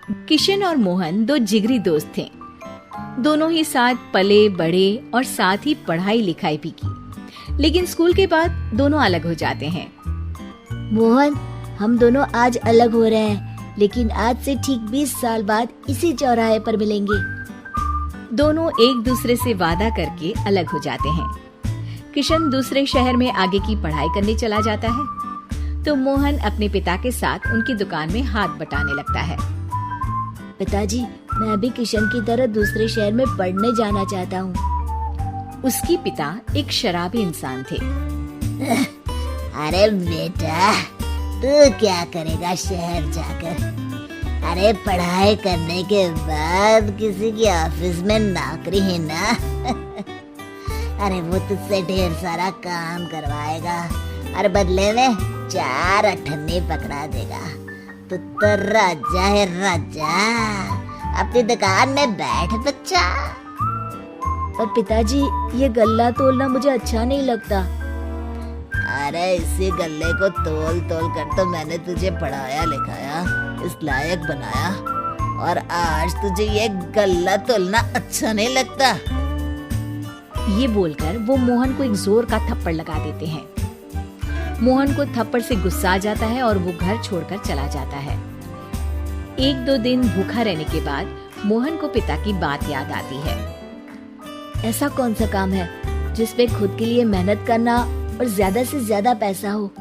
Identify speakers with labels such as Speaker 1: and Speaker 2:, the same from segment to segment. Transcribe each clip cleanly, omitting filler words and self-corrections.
Speaker 1: किशन और मोहन दो जिगरी दोस्त थे। दोनों ही साथ पले बड़े और साथ ही पढ़ाई लिखाई भी की। लेकिन स्कूल के बाद दोनों अलग हो जाते हैं।
Speaker 2: मोहन, हम दोनों आज अलग हो रहे हैं, लेकिन आज से ठीक 20 साल बाद इसी चौराहे पर मिलेंगे।
Speaker 1: दोनों एक दूसरे से वादा करके अलग हो जाते हैं। किशन दूसरे शहर में आगे की पढ़ाई करने चला जाता है, तो मोहन अपने पिता के साथ उनकी दुकान में हाथ बटाने लगता है।
Speaker 2: पिताजी, मैं भी किशन की तरह दूसरे शहर में पढ़ने जाना चाहता हूँ।
Speaker 1: उसके पिता एक शराबी इंसान थे।
Speaker 2: अरे बेटा, तू क्या करेगा शहर जाकर? अरे पढ़ाई करने के बाद किसी की ऑफिस में नौकरी है ना। अरे वो तुझसे ढेर सारा काम करवाएगा और बदले में 4 अठन्नी पकड़ा देगा। तो राजा है राजा, अपनी दुकान में बैठ बच्चा। पर पिताजी, ये गल्ला तोलना मुझे अच्छा नहीं लगता। अरे इसी गल्ले को तोल तोल कर तो मैंने तुझे पढ़ाया लिखाया, इस लायक बनाया, और आज तुझे ये गल्ला तोलना अच्छा नहीं लगता।
Speaker 1: ये बोलकर वो मोहन को एक जोर का थप्पड़ लगा देते हैं। मोहन को थप्पड़ से गुस्सा आ जाता है और वो घर छोड़कर चला जाता है। 1-2 दिन भूखा रहने के बाद मोहन को पिता की बात याद आती है।
Speaker 2: ऐसा कौन सा काम है जिसमें खुद के लिए मेहनत करना और ज्यादा से ज्यादा पैसा हो?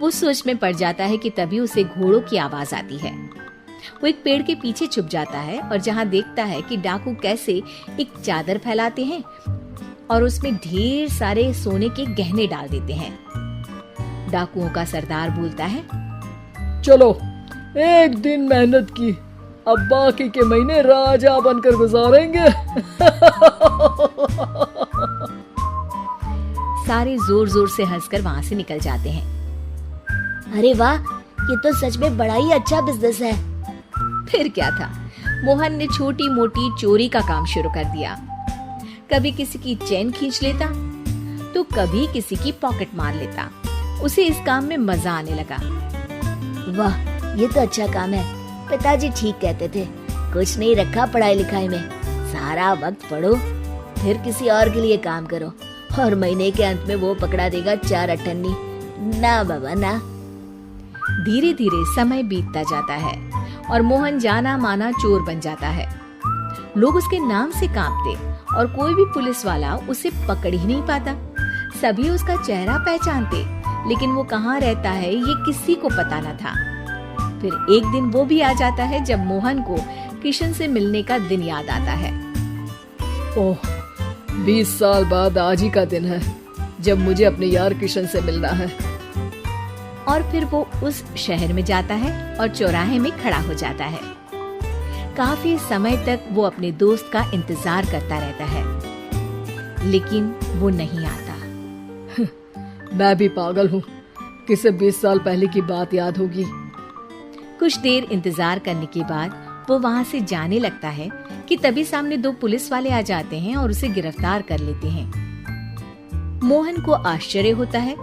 Speaker 1: वो सोच में पड़ जाता है कि तभी उसे घोड़ों की आवाज आती है। वो एक पेड़ के पीछे छुप जाता है और जहाँ देखता है कि डाकू कैसे एक चादर फैलाते हैं और उसमें ढेर सारे सोने के गहने डाल देते हैं। डाकुओं का सरदार बोलता है,
Speaker 3: चलो, एक दिन मेहनत की, अब बाकी के महीने राजा बनकर गुजारेंगे।
Speaker 1: सारे जोर जोर से हंसकर वहाँ से निकल जाते हैं।
Speaker 2: अरे वाह, ये तो सच में बड़ा ही अच्छा बिजनेस है।
Speaker 1: फिर क्या था, मोहन ने छोटी मोटी चोरी का काम शुरू कर दिया। कभी किसी की चेन खींच लेता, तो कभी किसी की पॉकेट मार लेता। उसे इस काम में मजा आने लगा।
Speaker 2: वाह, ये तो अच्छा काम है। पिताजी ठीक कहते थे, कुछ नहीं रखा पढ़ाई लिखाई में, सारा वक्त पढ़ो, फिर किसी और के लिए काम करो, और महीने के अंत में वो पकड़ा देगा 4 अठन्नी। ना बाबा ना।
Speaker 1: धीरे धीरे समय बीतता जाता है और मोहन जाना माना चोर बन जाता है। लोग उसके नाम से कांपते और कोई भी पुलिस वाला उसे पकड़ ही नहीं पाता। सभी उसका चेहरा पहचानते, लेकिन वो कहाँ रहता है ये किसी को पता न था। फिर एक दिन वो भी आ जाता है जब मोहन को किशन से मिलने का दिन याद आता है।
Speaker 3: ओह, 20 साल बाद आज ही का दिन है जब मुझे अपने यार किशन से मिलना है।
Speaker 1: और फिर वो उस शहर में जाता है और चौराहे में खड़ा हो जाता है। काफी समय तक वो अपने दोस्त का इंतजार करता रहता है, लेकिन वो नहीं आता।
Speaker 3: मैं भी पागल हूँ, किसे 20 साल पहले की बात याद होगी।
Speaker 1: कुछ देर इंतजार करने के बाद वो वहाँ से जाने लगता है कि तभी सामने 2 पुलिस वाले आ जाते हैं और उसे गिरफ्तार कर लेते हैं। मोहन को आश्चर्य होता है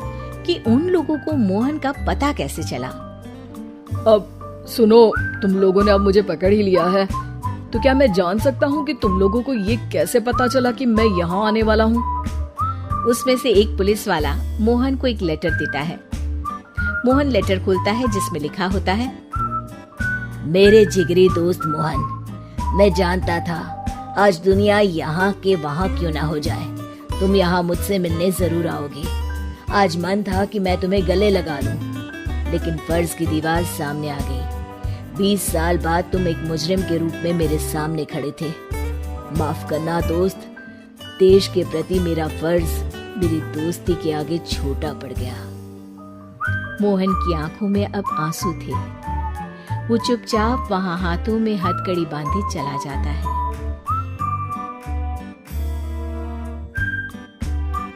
Speaker 1: कि उन लोगों को मोहन का पता कैसे चला।
Speaker 3: अब सुनो, तुम लोगों ने अब मुझे पकड़ ही लिया है, तो क्या मैं जान सकता हूँ कि तुम लोगों को ये कैसे पता चला कि मैं यहाँ आने वाला हूँ?
Speaker 1: उसमें से एक पुलिस वाला मोहन को एक लेटर देता है। मोहन लेटर खोलता है जिसमें लिखा होता है,
Speaker 2: मेरे जिगरी दोस्त मोहन, मैं जानता था आज दुनिया यहाँ के वहाँ क्यों ना हो जाए, तुम यहाँ मुझसे मिलने जरूर आओगे। आज मन था कि मैं तुम्हें गले लगा लूं, लेकिन फर्ज की दीवार सामने आ गई। 20 साल बाद तुम एक मुजरिम के रूप में मेरे सामने खड़े थे। माफ करना दोस्त, देश के प्रति मेरा फर्ज मेरी दोस्ती के आगे छोटा पड़ गया।
Speaker 1: मोहन की आंखों में अब आंसू थे। वो चुपचाप वहां हाथों में हथकड़ी बांधे चला जाता है।